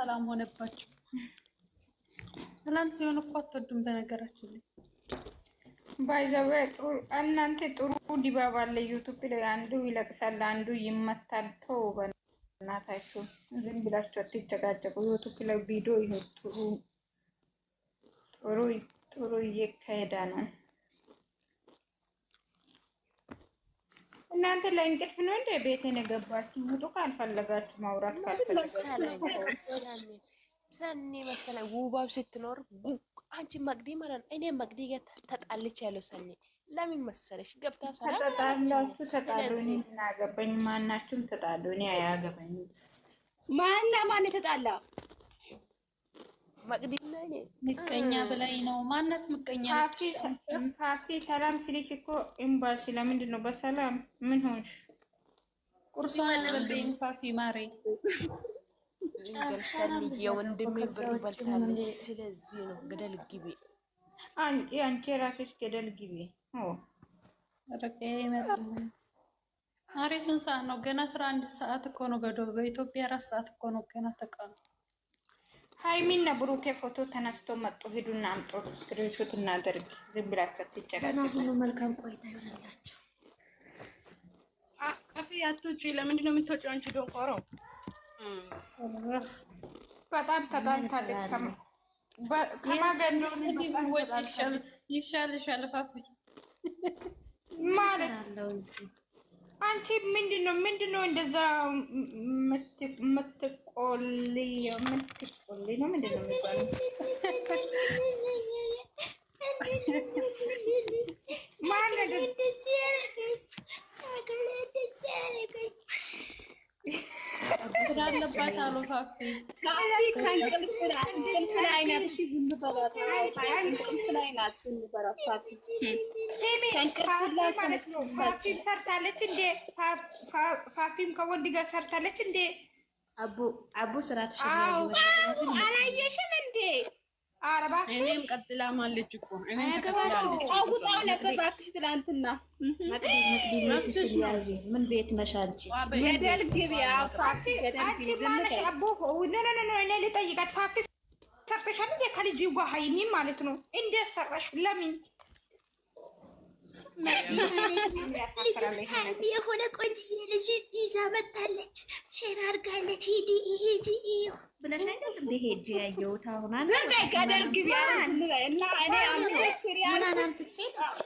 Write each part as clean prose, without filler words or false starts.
ሰላም ሆነባችሁ። ትናንት ሲሆን እኮ አትወዱም በነገራችን ላይ ባይዘው እናንተ ጥሩ ዲባባ አለ ዩቲዩብ ላይ አንዱ ይለቅሳል አንዱ ይመታል። ተው በእናታችሁ ዝም ብላችሁ አትጨቃጨቁ። ዩቲዩብ ላይ ቪዲዮ ይሄ ጥሩ እየካሄደ ነው። እናንተ ለእንቅልፍ ነው እንደ ቤቴን የገባችሁ? ውጡ ካልፈለጋችሁ ማውራት ካልፈለጋችሁ ሰኔ መሰለኝ ውባብ ስትኖር አንቺ መቅዲ ማለት ነው። እኔ መቅዲ ጋር ተጣልች ያለው ሰኔ ለምን መሰለሽ ገብታ ሰላም ተጣላችሁ። ተጣሉ። እኔ ምን አገባኝ? ማናችሁም ተጣሉ። እኔ አያገባኝም። ማን የተጣላ? መቅዲና እኔ ምቀኛ ብላይ ነው። ማናት ምቀኛ? ፋፊ ሰላም ሲልሽ እኮ ኤምባሲ ለምንድን ነው በሰላም ምን ሆንሽ? ቁርሷን አልበላኝ ፋፊ ማሬ ሰኒ የወንድሜ ብር በልታለች። ስለዚህ ነው ገደል ግቢ። አንቺ ራስሽ ገደል ግቢ። ረቄ ይመጣል። ማሬ ስንት ሰዓት ነው? ገና 11 ሰዓት እኮ ነው። በኢትዮጵያ 4 ሰዓት እኮ ነው ገና ተቀኑ። ሃይሚና ብሩኬ ፎቶ ተነስቶ መጡ። ሄዱና አምጦት ስክሪንሾት እናደርግ። ዝም ብላችሁ አትጨቃጨቁ። ሁሉ መልካም ቆይታ ይሆንላችሁ። አፍ ያቶች ለምንድን ነው የምትወጪው አንቺ ዶንቆሮ? በጣም ተጣልታለች። ከማገኘ ይሻልሻል ፋፊ ማለት አንቺ ምንድነው እንደዛ የምትቆልይ ነው? ምንድነው የሚባለው? ስላለባት አሉ ፋፊ ፋፊም ሰርታለች እንዴ? ፋፊም ከወንድ ጋር ሰርታለች እንዴ? አቡ ስራ አላየሽም እንዴ? እኔም ቀጥላ ማለች እኮ አውጣው ነበር እባክሽ። ትላንትና ምን ቤት ነሽ አንቺ? ገደል ግቢ። ፋፊ ገደል ግቢ። እኔ ልጠይቃት። ፋፊ ሰርተሻል እንዴ ከልጅ ጋር? ሀይሚ ማለት ነው። እንዴት ሰራሽ? ለምን የሆነ ቆንጆዬ ልጅ ይዛ መታለች። ሼር አድርጋለች። ሂጂ ብለሽ አይደል እንደ ሄጅ ያየሁት። አሁን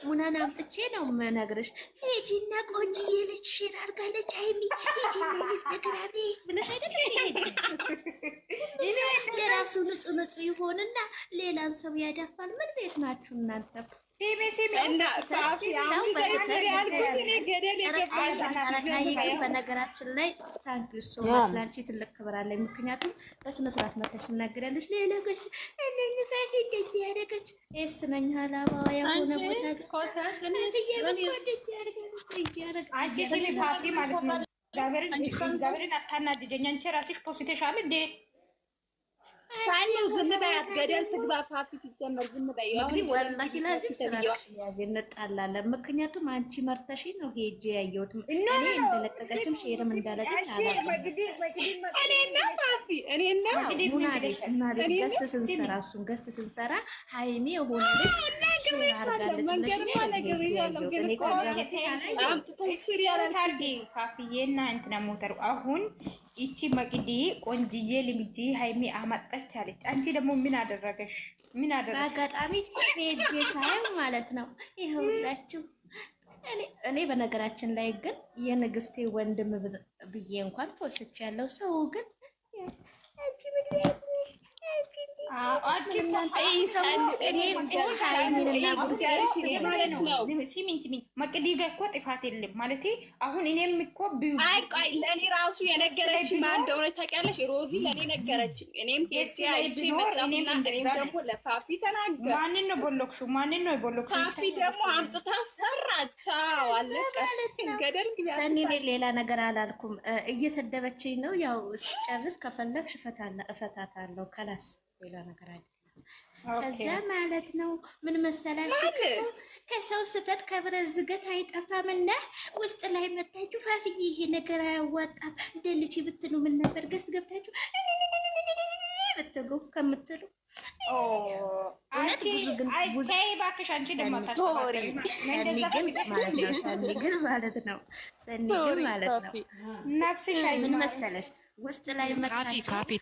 ሙናን አምጥቼ ነው የምነግርሽ። ሂጂና ቆንጆዬ ልጅ ሼር አድርጋለች ሃይሚ ሂጂና ኢንስታግራም ብለሽ አይደል የራሱ ንጹህ ይሆንና ሌላን ሰው ያዳፋል። ምን ቤት ናችሁ እናንተ? በነገራችን ላይ ታንክ ሶ ላንቺ ትልቅ ክብር አለኝ። ምክንያቱም በስነ ስርዓት መተሽ ትናገሪያለሽ። ሌላ ገስ ፋፊ እንደዚህ ያደረገች ስነኝ ሀላባ የሆነ ቦታ እግዚአብሔርን አታናድደኝ። አንቺ ራስሽ ፖስቴሻል እንዴ? ሳይው ዝም በያት። ገደል ትግባ ፋፊ። ሲጀመር ዝም በይ። እንግዲህ ወላሂ ላዚም ስራሽ ያዘ እንጣላለን። ምክንያቱም አንቺ መርተሽ ነው ሄጄ ያየሁት። እኔ እንደለቀቀችም ሼርም እንዳለቀች አላውቅም። እኔና ሙናቤት ገስት ስንሰራ ሃይሚ የሆነ ልጅ ሼር አድርጋለች ብለሽ ነው ያየሁት። እኔ ከዛ በፊት ፋፊዬና እንትና ሞተሩ አሁን ይቺ መቅዲ ቆንጅዬ ልምጂ ሃይሚ አመጣች አለች። አንቺ ደግሞ ምን አደረገሽ? በአጋጣሚ ሄጄ ሳይም ማለት ነው ይኸውላችሁ። እኔ በነገራችን ላይ ግን የንግስቴ ወንድም ብዬ እንኳን ፖስት ያለው ሰው ግን መቅዲ ጋር እኮ ጥፋት የለም ማለት አሁን እኔም እኮ ለእኔ ራሱ የነገረች ማን እንደሆነች ታውቂያለሽ? ሮዚ ለእኔ ነገረችኝ። እኔም ደግሞ ለፋፊ ተናገር። ማንን ነው ቦሎክሹ? ማንን ነው የቦሎክሹ? ፋፊ ደግሞ አምጥታ ሰራቻው አለቀ። ገደል ግቢ። ሰኒ ሌላ ነገር አላልኩም። እየሰደበችኝ ነው። ያው ስጨርስ ከፈለግሽ እፈታታለሁ። ከላስ ሌላ ነገር አይደለም። ከዛ ማለት ነው ምን መሰላችሁ? ከሰው ስተት ከብረት ዝገት አይጠፋምና ውስጥ ላይ መታችሁ ፋፍዬ ይሄ ነገር አያዋጣም እንደልጅ ብትሉ ምን ነበር ገስት ገብታችሁ ከምትሉ እውነት ብዙ እባክሽ አንቺ ደግሞ ሰኒ ግን ማለት ነው ምን መሰለሽ ውስጥ ላይ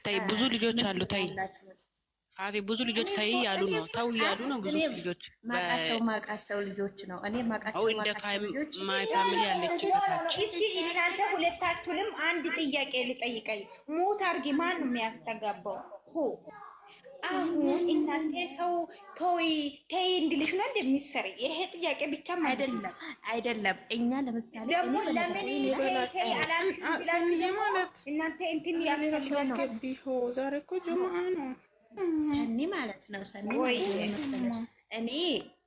ታይ ብዙ ልጆች አሉ ታይ ብዙ ልጆች ታይ ያሉ ነው ተው ያሉ ነው ብዙ ልጆች ማቃቸው ልጆች ነው እኔ ማቃቸው ልጆች ማይ ፋሚሊ ያለች እስቲ እናንተ ሁለታችሁንም አንድ ጥያቄ ልጠይቀኝ ሙት አርጊ ማን ነው የሚያስተጋባው አሁን እናንተ ሰው ተይ እንድልሽ ነው እንደሚሰሪ ይሄ ጥያቄ ብቻ አይደለም እኛ ለምሳሌ ደግሞ ለምን ማለት እናንተ እንትን ያስፈልጋል ዛሬ እኮ ጁምአ ነው ሰኒ ማለት ነው ሰኒ መሰለሽ እኔ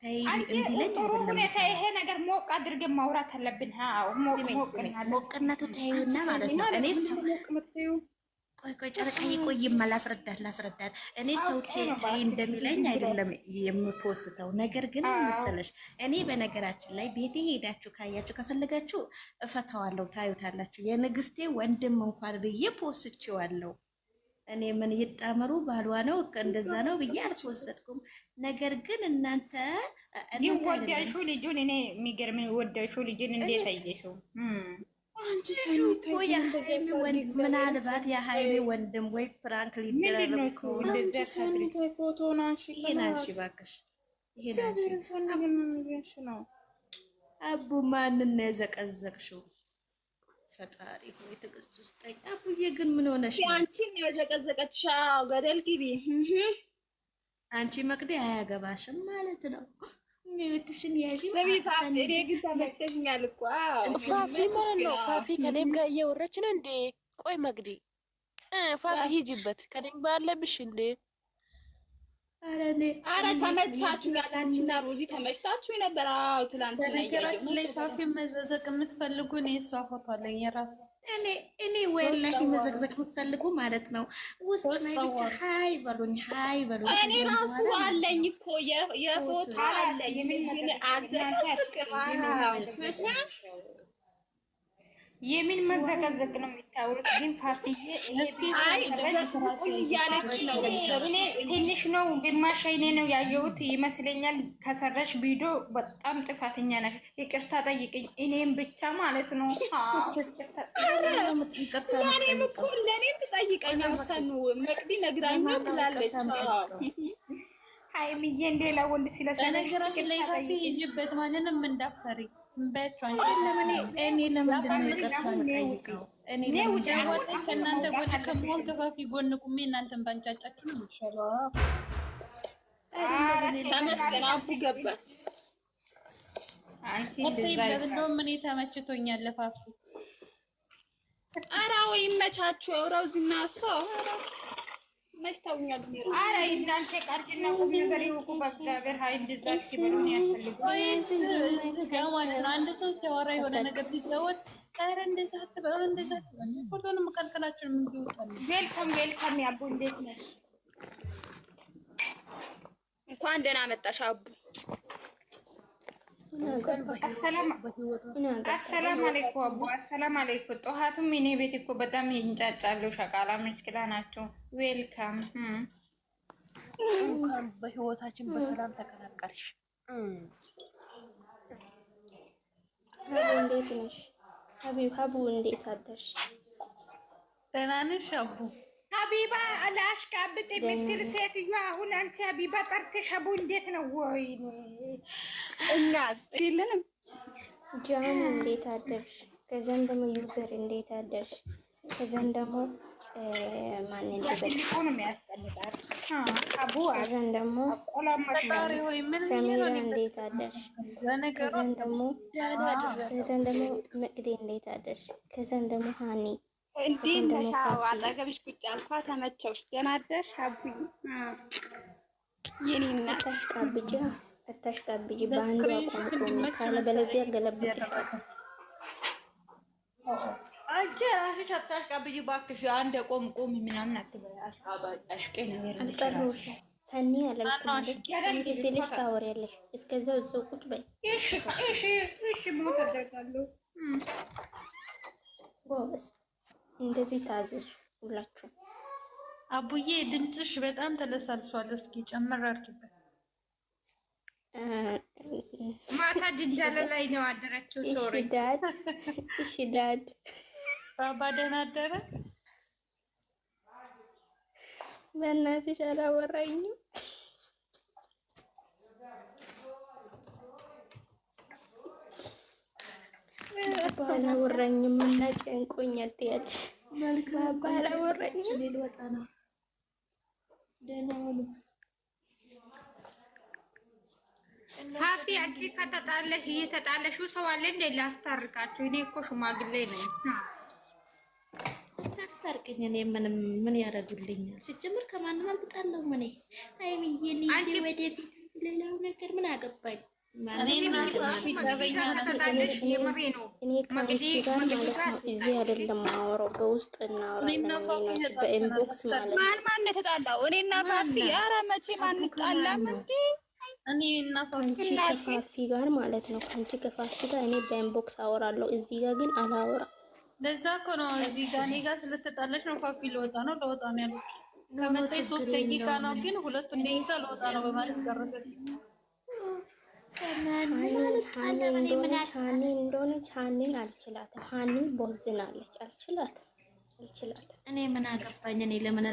ተይ እንድልኝ ጥሩ ሁኔታ ይሄ ነገር ሞቅ አድርገን ማውራት አለብን ሞቅነቱ ተይውና ማለት ነው እኔ ቆይ ጨረቃዬ ቆይማ ላስረዳት እኔ ሰው ታይ እንደሚለኝ አይደለም የምፖስተው ነገር ግን መሰለሽ እኔ በነገራችን ላይ ቤቴ ሄዳችሁ ካያችሁ ከፈለጋችሁ እፈታዋለሁ ታዩታላችሁ የንግስቴ ወንድም እንኳን ብዬ ፖስትቼዋለሁ እኔ ምን ይጣመሩ ባሏ ነው እንደዛ ነው ብዬ አልፖስትኩም ነገር ግን እናንተ እኔ ወዳሹ ልጁን እኔ የሚገርም ወዳሹ ልጅን እንዴት አየሽው አንቺ ሰሚታይ ምናልባት የሃይሚ ወንድም ወይ ፕራንክ ሊደረግ እንደዚህ ሰሚታይ ፎቶን አንሺ እባክሽ ነው አቡ ማንን ነው የዘቀዘቅሽው ፈጣሪ ሆይ ትዕግስት ውስጠኝ አቡዬ ግን ምን ሆነሽ ነው አንቺ ነው የዘቀዘቀችው ገደል ግቢ አንቺ መቅዲ አያገባሽም ማለት ነው ሚውትሽን ያዢ እኔ ግን ተመቸኛል እኮ ፋፊ ማለት ነው ፋፊ ከኔም ጋር እየወረች ነው እንዴ ቆይ መግዲ ፋፊ ሂጂበት ከኔም ጋር አለብሽ እንዴ አረ ተመቻችሁ ያላችሁና ሮዚ ተመቻችሁ ነበር አው ትላንት በነገራችን ላይ ፋፊ መዘዘቅ የምትፈልጉ እኔ እሷ ፎቶ አለኝ የራሱ እኔ ወላሂ መዘቅዘቅ የምትፈልጉ ማለት ነው ውስጥ ላይ ብቻ ሃይ በሉኝ እኔ ራሱ አለኝ እኮ የፎቶ አለኝ ምን የምን መዘቀዘቅ ነው የሚታወሩት ግን ፋፊዬ እኔ ትንሽ ነው ግማሽ አይኔ ነው ያየሁት ይመስለኛል ከሰራሽ ቪዲዮ በጣም ጥፋተኛ ነሽ ይቅርታ ጠይቅኝ እኔም ብቻ ማለት ነው ለኔም ትጠይቀኝ ሰኑ መቅዲ ነግራኝ ትላለች ሃይሚዬ እንደላ ወንድ ስለሰለ በነገራችን ላይ ፋፊ ሂጂበት ማንንም እንዳፈሪ ዝምባያችሁ እኔ ለምንድን ነው ይቅርታ የምጠይቀው እኔ ውጭ ከእናንተ ጎን ከመሆን ከፋፊ ጎን ቁሜ እናንተን ባንጫጫችሁ ነው የሚሻለው ተመስገን አቡ ገባች አንቺ እንደውም እኔ ተመችቶኛል ለፋፊ ኧረ ወይ ይመቻችሁ ሮዚና እሷ መሽታውኛል አረ እናንተ ቀርጭና ቁም ነገር ይወቁ በእግዚአብሔር ሀይ እንደዛ ሲበሉን ያፈልጋል ወይስ ጋር ማለት ነው አንድ ሰው ሲያወራ የሆነ ነገር ሲጫወት ኧረ እንደዛ አትበል እንደዛ አትበል ሁሉንም መቀልቀላችሁን ምን ይወጣል ዌልካም ያቡ እንዴት ነሽ እንኳን ደህና መጣሽ አቡ አሰላም አለይኩም አቡ አሰላም አለይኩም ጧሃቱም እኔ ቤት እኮ በጣም ይንጫጫሉ ሸቃላ መስኪላ ናቸው ዌልካም እንኳን በህይወታችን በሰላም ተቀላቀልሽ እንዴት ነሽ ሀቡ እንዴት አደርሽ ደህና ነሽ አቡ ሀቢባ አላሽቃብጥ የምትል ሴትዮዋ አሁን አንቺ ሀቢባ ጠርተሽ ሀቡ እንዴት ነው ወይኔ እናስ የለንም ጃሙ እንዴት አደርሽ ከዛን ደግሞ ዩዘር እንዴት አደርሽ ከዛን ደግሞ ማን እንደበልቆ ነው የሚያስቀምጣት ሀቡ ከዛን ደግሞ ፈጣሪ ሆይ ምን ሰሚራ እንዴት አደርሽ ከዛን ደግሞ መቅዴ እንዴት አደርሽ ከዛን ደግሞ ሃኒ እንዴት ነሽ አጠገብሽ ቁጭ አልኳ ተመቸውሽ ደህና አደርሽ አቡዬ የኔ እናት አታሽቃብጂ በአንዱ አቋም ካለ በለዚያ ገለብጥሻለሁ አንቺ ራስሽ አታሽቃብጂ እባክሽ አንድ ቆም ምናምን አትበይ አሽቄ ነገር አልጠሩሽ ሰኒ አላልኩም ሲልሽ ታወሪያለሽ እስከዛው እዛው ቁጭ በይ እሺ ሞት አደርጋለሁ ጎበዝ እንደዚህ ታዘዙ ሁላችሁ አቡዬ ድምፅሽ በጣም ተለሳልሷል። እስኪ ጨምር አድርጊበት። ማታ ጅንጃለ ላይ ነው አደረችው። ሶሪ እሺ ዳድ ባባ ደህና አደረ። በእናትሽ አላወራኝም። ባላወራኝም እና ጨንቆኛል ትያለሽ። ባላወራኝም ሊወጣ ነው። ደህና ሁኑ። ፋፊ አንቺ ከተጣለሽ እየተጣለሽው ሰው አለ እንዴ ላስታርቃችሁ? እኔ እኮ ሽማግሌ ነኝ። ታስታርቅኝ። እኔ ምን ያደርጉልኛል? ሲጀምር ከማንም አልተጣላሁም። እኔ አይምዬ አንቺ ወደፊት ሌላው ነገር ምን አገባኝ? እኔ ከተጣለሽ የምሬ ነው። መግዲ ጋር ማለት ነው እዚህ አይደለም ማወራው፣ በውስጥ እናወራለን። በኢንቦክስ ማለት ነው። ማን ነው የተጣላው? እኔና ፋፊ። ኧረ መቼም አንጣላም እንዴ! እኔ እና ከፋፊ ጋር ማለት ነው። ከአንቺ ከፋፊ ጋር እኔ በኢንቦክስ አወራለሁ፣ እዚህ ጋር ግን አላወራም። ለዛ እኮ ነው እዚህ ጋር እኔ ጋር ስለተጣለች ነው ፋፊ ለወጣ ነው ያለች። ከመጣች 3 ደቂቃ ነው፣ ግን 2 ደቂቃ ለወጣ ነው በማለት ጨረሰች። ቻኒ እንደሆነ ቻኒን አልችላትም። ሀኒን ቦዝናለች። አልችላትም። እኔ ምን አገባኝ? እኔ ለምን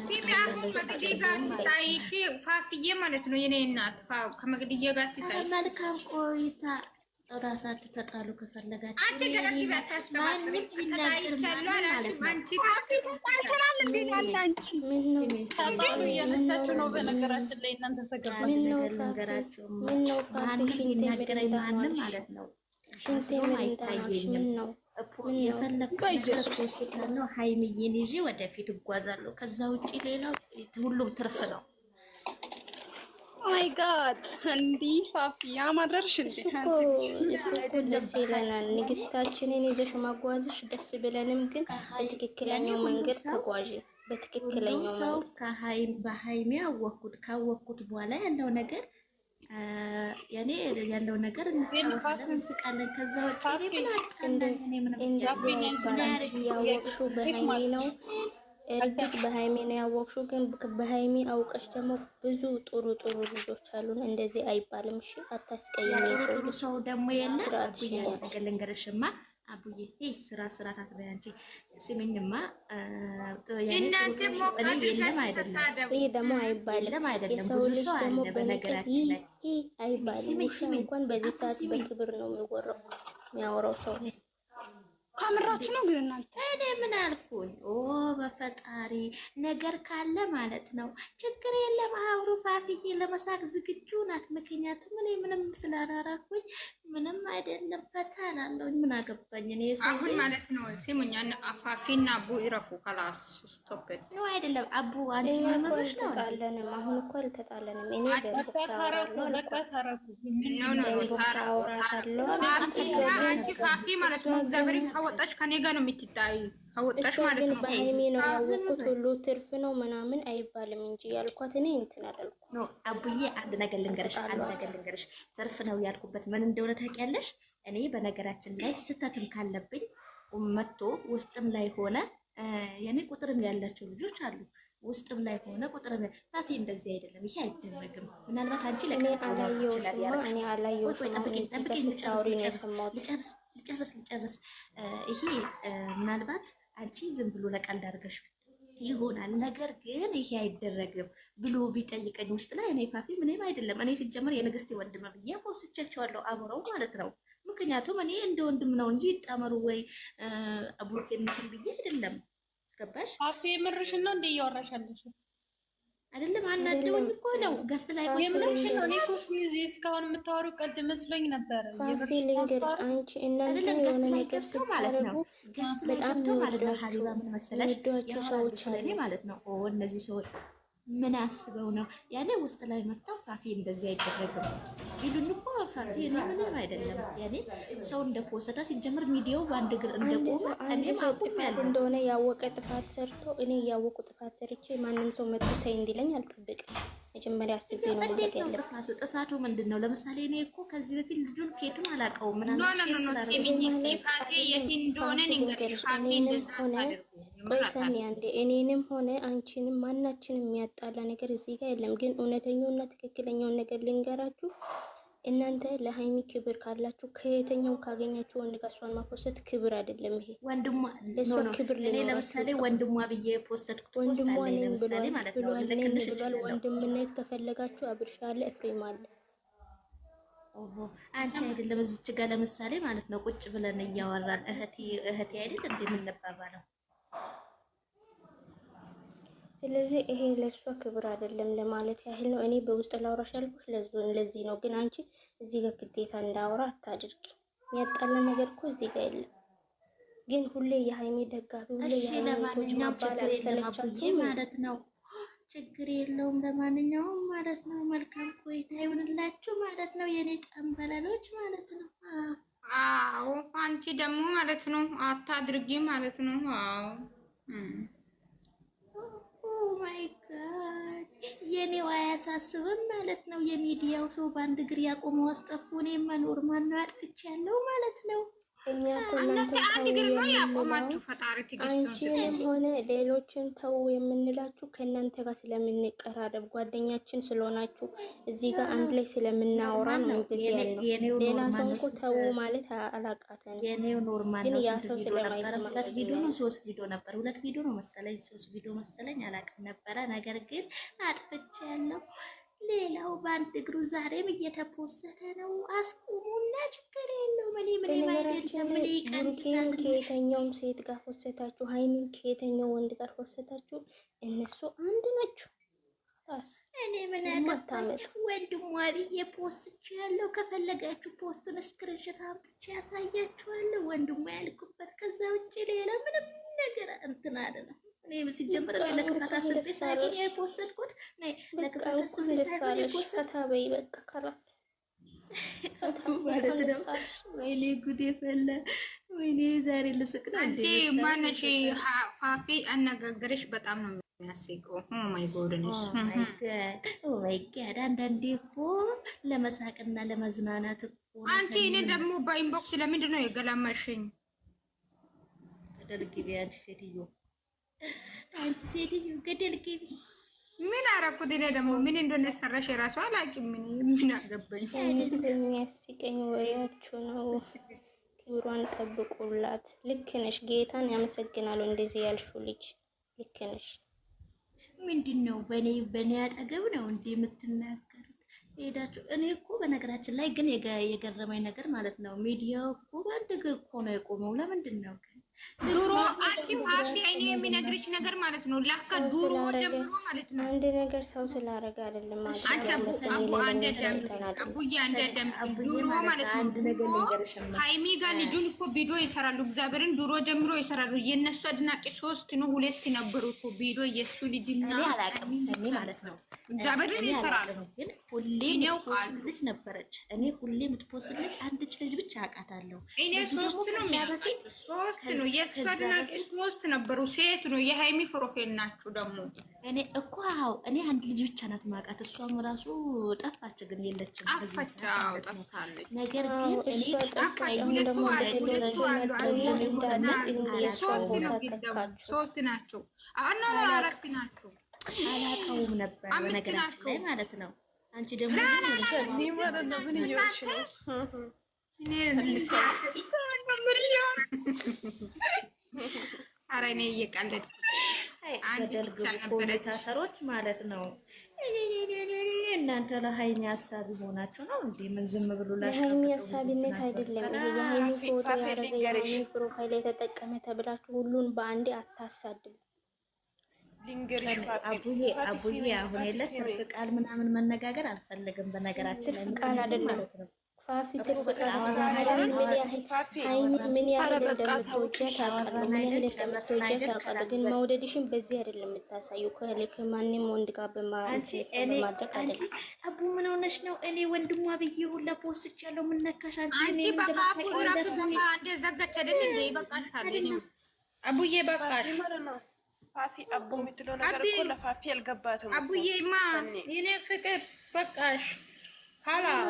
ከመግዲዬ ጋር ትጣይሽ ፋፍዬ ማለት ነው። የኔ እናት ከመግዲዬ ጋር ትጣይ። መልካም ቆይታ። ራሳችሁ ተጣሉ ከፈለጋችሁ። አንቺ ገረቲ ባታስቀባጥሪ ተጣይቻለሁ አላልኩም። አንቺ ሰማሩ እያለቻችሁ ነው። በነገራችን ላይ እናንተ ተገባኝ ነገር ልንገራችሁ። ማንም ይናገረኝ ማንም ማለት ነው ሽንሴም አይታየኝም ነው የፈለኩት ነገር ኮስታለሁ። ሃይሚዬን ይዤ ወደፊት እጓዛለሁ። ከዛ ውጪ ሌላው ሁሉም ትርፍ ነው። ማይ ጋድ እንዲ ፋፊ ያማረርሽ እንዴ! አንቺ ደስ ይለናል። ንግስታችንን ይዘሽ ማጓዝሽ ደስ ብለንም፣ ግን በትክክለኛው መንገድ ተጓዥ። በትክክለኛው ሰው በሃይሚ ካወቅኩት በኋላ ያለው ነገር ያኔ ያለው ነገር እንጫወታለን፣ እንስቃለን። ከዛ ውጪ ያወቅሽው በሃይሚ ነው። እርግጥ በሃይሚ ነው ያወቅሽው፣ ግን በሃይሚ አውቀሽ ደግሞ ብዙ ጥሩ ልጆች አሉን። እንደዚህ አይባልም። እሺ አታስቀይም። ጥሩ ሰው ደግሞ የለ። አቡዬ ነገር ልንገርሽማ፣ አቡዬ ስራ ታትበይ አንቺ ስሚኝማ። እናንተ ሞቃት የለም አይደለም፣ ይሄ ደግሞ አይባልም። ብዙ ሰው አለ በነገራችን ላይ አይባልም። እንኳን በዚህ ሰዓት በክብር ነው የሚያወራው ሰው። ከምራችሁ ነው ግን እናንተ። እኔ ምን አልኩኝ? ኦ በፈጣሪ ነገር ካለ ማለት ነው ችግር የለም አውሩ። ፋፊዬ ለመሳቅ ዝግጁ ናት። ምክንያቱም እኔ ምንም ስላራራኩኝ ምንም አይደለም፣ ፈታ እላለሁኝ። ምን አገባኝ እኔ ሰው አሁን ማለት ነው። ሲሙኛ ፋፊና አቡ ይረፉ ካላስ ስቶፕ ነው አይደለም። አቡ አንቺ ማመረሽ ነው አልተጣለንም። አሁን እኮ አልተጣለንም። እኔ በቃ ታረቁ። አንቺ ፋፊ ማለት ነው እግዚአብሔር ከወጣች ከኔ ጋር ነው የምትታይ። ከወጣች ማለት ነው በሃይሚ ነው ያወቁት። ሁሉ ትርፍ ነው ምናምን አይባልም እንጂ ያልኳት እኔ እንትን አላልኩ ነው። አቡዬ አንድ ነገር ልንገርሽ፣ ትርፍ ነው ያልኩበት ምን እንደሆነ ታውቂያለሽ? እኔ በነገራችን ላይ ስህተትም ካለብኝ መጥቶ ውስጥም ላይ ሆነ የኔ ቁጥርም ያላቸው ልጆች አሉ። ውስጥም ላይ ሆነ ቁጥርም ፋፊ እንደዚህ አይደለም፣ ይሄ አይደረግም። ምናልባት አንቺ ልጨርስ። ይሄ ምናልባት አንቺ ዝም ብሎ ለቀልድ አድርገሽ ይሆናል። ነገር ግን ይሄ አይደረግም ብሎ ቢጠይቀኝ ውስጥ ላይ እኔ ፋፊ ምንም አይደለም። እኔ ሲጀምር የንግስት ወንድም ብዬ ወስቻቸዋለሁ አብረው ማለት ነው። ምክንያቱም እኔ እንደ ወንድም ነው እንጂ ይጣመሩ ወይ አቡርኬ እንትን ብዬ አይደለም። ገባሽ? ፋፊ የምርሽን ነው እንደ እያወራሻለሽ አይደለም። አናደውኝ እኮ ነው ገስት ላይ የምርሽን ነው። እኔ እኮ እስካሁን የምታወሪው ቀልድ መስሎኝ ነበር። ፋፊ ልንገርሽ፣ አንቺ እናንተ የሆነ ነገር ማለት ነው ገስት ላይ ገብቶ ማለት ነው ሀቢባ ምን መሰለሽ ሰዎች ስለኔ ማለት ነው እነዚህ ሰዎች ምን አስበው ነው ያኔ ውስጥ ላይ መጣው ፋፊ እንደዚህ አይደረግም ይሉን እኮ ፋፊ እኔ ምንም አይደለም። ያኔ ሰው እንደፖሰታ ሲጀምር ሚዲያው ባንድ እግር እንደቆመ እኔ ጥፋት እንደሆነ ያወቀ ጥፋት ሰርቶ እኔ ያወቁ ጥፋት ሰርቼ ማንም ሰው መጥቶ ተይ እንዲለኝ አልጠብቅም። መጀመሪያ አስቤ ነው ማለት ያለው። ጥፋቱ ምንድነው? ለምሳሌ እኔ እኮ ከዚህ በፊት ልጁን ኬትም አላውቀውም። ምን ነው የት እንደሆነ ንገሪኝ። ፋፊ እንደዛ ታደርጉ ቆይ ሰኒ አንዴ፣ እኔንም ሆነ አንቺንም ማናችንም የሚያጣላ ነገር እዚህ ጋር የለም። ግን እውነተኛውና ትክክለኛውን ነገር ልንገራችሁ። እናንተ ለሀይሚ ክብር ካላችሁ ከየትኛው ካገኛችሁ ወንድ ጋር እሷን ማፖሰት ክብር አይደለም። ይሄ ወንድሟ ለሷ ክብር እኔ ለምሳሌ ወንድሟ ብዬ ፖስትኩት ፖስት ወንድሟ አለኝ ነኝ ለምሳሌ ብሏል ማለት ነው። ብሏል ልክልሽ ብሏል። ይችላል። ወንድምነት ከፈለጋችሁ አብርሽ አለ፣ ኤፍሬም አለ። ኦሆ አንቺ አይደለም እዚች ጋር ለምሳሌ ማለት ነው ቁጭ ብለን እያወራን እህቴ አይደል እንደምንባባለው። ስለዚህ ይሄ ለሷ ክብር አይደለም ለማለት ያህል ነው። እኔ በውስጥ ላውራሽ ያልኩሽ ለዚህ ነው። ግን አንቺ እዚህ ጋር ግዴታ እንዳወራ አታድርጊ። የሚያጣላ ነገር እኮ እዚህ ጋር የለም። ግን ሁሌ የሀይሚ ደጋፊ ሁሌ የሀይሚ ለማንኛውም ችግር የለም አቡዬ ማለት ነው። ችግር የለውም ለማንኛውም ማለት ነው። መልካም ቆይታ ይሁንላችሁ ማለት ነው የኔ ጠንበለሎች ማለት ነው። አዎ አንቺ ደግሞ ማለት ነው አታድርጊ ማለት ነው። አዎ ማይ ጋድ የኔው አያሳስብም ማለት ነው። የሚዲያው ሰው በአንድ እግር ያቆመው አስጠፉ። እኔ መኖር ማነው አጥፍቻለሁ ማለት ነው። እኛ እኮ እናንተ ተው የምንላችሁ አንቺንም ሆነ ሌሎችን ተው የምንላችሁ ከእናንተ ጋር ስለምንቀራረብ ጓደኛችን ስለሆናችሁ እዚህ ጋር አንድ ላይ ስለምናወራ ነው። እንደዚህ ያለው ሌላ ሰው እኮ ተው ማለት አላቃተንም። የኔው ኖርማል ነው። ያ ሰው ስለማይሰማት ቪዲዮ ነው 3 ቪዲዮ ነበር 2 ቪዲዮ ነው መሰለኝ 3 ቪዲዮ መሰለኝ አላውቅም ነበረ። ነገር ግን አጥፍቻለሁ። ሌላው በአንድ እግሩ ዛሬም እየተፖሰተ ነው። አስቁሙና ችግር የለውም። እኔ ምን አይደለም ምን ይቀንሳል። ከየትኛውም ሴት ጋር ፖሰታችሁ ሀይሚን ከየትኛው ወንድ ጋር ፖሰታችሁ እነሱ አንድ ናቸው። እኔ ምን አገባኝ። ወንድሟ ብዬ ፖስት ያለው ከፈለጋችሁ ፖስቱን ስክሪንሾት አምጥቼ ያሳያችኋለሁ። ወንድሟ ያልኩበት ከዛ ውጭ ሌላ ምንም ነገር እንትን አይደለም። እኔ ሲጀምር ለከፋታ ስልጤ ሳይሆን የፖስትኩት ነይ ለከፋታ ስልጤ ሳይሆን የፖስትኩት ታበይ በቃ ከራስ ማለት ነው። ወይኔ ጉዴ ፈላ። ወይኔ ዛሬ ልስቅ ነው። አንቺ ማነሽ ፋፊ አነጋገርሽ በጣም ነው የሚያስቀው። ኦ ማይ ጎድነስ ኦ ማይ ጋድ። አንዳንዴ እኮ ለመሳቅና ለመዝናናት እኮ አንቺ እኔ ደግሞ በኢንቦክስ ለምንድን ነው የገላመሽኝ? ተደርጊ ቢያድ ሴትዮ አንቺ ሴትዮ ገደል ግቢ። ምን አደረኩት? እኔ ደግሞ ምን እንደሆነ ሰራሽ የራሱ አላውቅም። ምን አገባኝ? የሚያስቀኝ ወሬያችሁ ነው። ክብሯን ጠብቁላት። ልክ ነሽ። ጌታን ያመሰግናሉ። እንደዚህ ያልሽው ልጅ ልክ ነሽ። ምንድን ነው በኔ አጠገብ ነው እንዴ የምትናገሩት? ሄዳችሁ እኔ እኮ በነገራችን ላይ ግን የገረመኝ ነገር ማለት ነው ሚዲያው እኮ በአንድ እግር እኮ ነው የቆመው። ለምንድን ነው ግን ድሮ አንቺ ፋፊ አይኔ የሚነግርሽ ነገር ማለት ነው ላካ ድሮ ጀምሮ ማለት ነው አንድ ነገር ሰው ስላደረገ አይደለም ማለት ነው። አቡዬ ድሮ ማለት ነው ሃይሚ ጋር ልጁን እኮ ቪዲዮ ይሰራሉ። እግዚአብሔርን ድሮ ጀምሮ ይሰራሉ። የነሱ አድናቂ 3 ነው 2 ነበሩ እኮ ቪዲዮ የሱ ልጅና አላውቅም ሰኔ ማለት ነው። እግዚአብሔርን ይሰራሉ። ግን ሁሌ የምትፖስት ልጅ ነበረች። እኔ ሁሌ የምትፖስት ልጅ አንድች ልጅ ብቻ አውቃታለሁ። እኔ 3 ነው የሚያበፊት 3 ነው የሱ አድናቂ 3 ነበሩ። ሴት ነው የሃይሚ ፕሮፋይል ናቸው ደግሞ እኔ እኮ አዎ እኔ አንድ ልጅ ብቻ ናት ማውቃት። እሷም ራሱ ጠፋች፣ ግን የለችም። ጠፍታለች። ነገር ግን እኔ ጠፋኝ ደግሞ ሶስት ናቸው። አና አራት ናቸው። አላውቀውም ነበር በነገራችን ላይ ማለት ነው። አንቺ ደግሞ ምን ይወርሽ ነው? ኧረ እኔ እየቀለድኩ ኮሜንታተሮች ማለት ነው። እናንተ ለሀይሚ ሀሳቢ ሆናችሁ ነው እንዴ? ምን ዝም ብሎ ለሀይሚ ሀሳቢነት አይደለም። ይሄ የሀይሚ ፎቶ ያደረገ የሀይሚ ፕሮፋይል የተጠቀመ ተብላችሁ ሁሉን በአንዴ አታሳድቡ። አቡዬ አሁን የለ ትርፍ ቃል ምናምን መነጋገር አልፈልግም። በነገራችን ላይ ቃል አይደለም ማለት ነው። ፋፊ ትርፍ ቃል ምን ያህል እንደምትወጃት ታውቃለህ፣ ምን ያህል እንደምትወጃት ታውቃለህ። ግን መውደድሽን በዚህ አይደለም የምታሳየው። ከማንም ወንድ ጋር በማድረግ አይደለም። አቡ ምን ሆነሽ ነው? እኔ ወንድሟ ብዬ ሁላ ፖስት ያለው ምን ነካሽ አንቺ? በቃ ራሱ በቃ እንደ ዘጋች አይደል እንዴ? ይበቃሻል። አቡዬ በቃሽ። ፋፊ አቡ የምትለው ነገር እኮ ለፋፊ አልገባትም። አቡዬማ የኔ ፍቅር በቃሽ።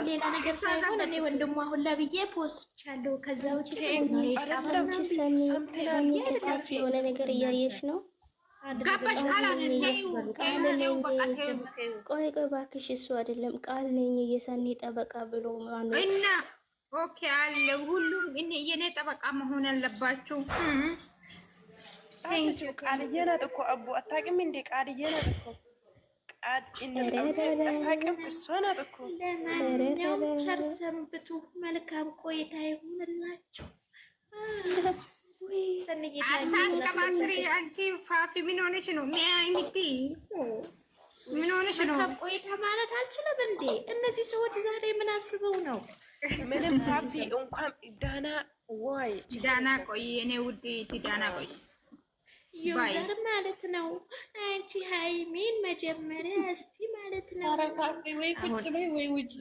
ሌላ ነገር ሳይሆን እኔ ወንድሟ ሁላ ብዬ ፖስቻለሁ። ከዛ ውጭ የሆነ ነገር እያየሽ ነው። ቆይ እባክሽ፣ እሱ አይደለም ቃል ነኝ የሰኒ ጠበቃ ብሎ ማነው እና ኦኬ አለ ሁሉም የኔ ጠበቃ መሆን ያለባችሁ። ቃልዬ ናት እኮ አቡ አታውቂም እንዴ? ቃልዬ ናት እኮ አታውቂም? እሷ ናት እኮ። ለማንኛውም ቸር ሰንብቱ፣ መልካም ቆይታ ይሁንላችሁ። አታንቀባጥሪ አንቺ ፋፊ። ምን ሆነሽ ነው? ምን ሆነሽ ነው? መልካም ቆይታ ማለት አልችልም እንዴ? እነዚህ ሰዎች ዛሬ ምን አስበው ነው? ምንም ፋፊ እንኳን ዳና ወይ ዳና ቆይ፣ እኔ ውድ ዳና ቆይ ዩዘር ማለት ነው። አንቺ ሃይሚን መጀመሪያ እስቲ ማለት ነው። ወይ ቁጭ በይ ወይ ውጭ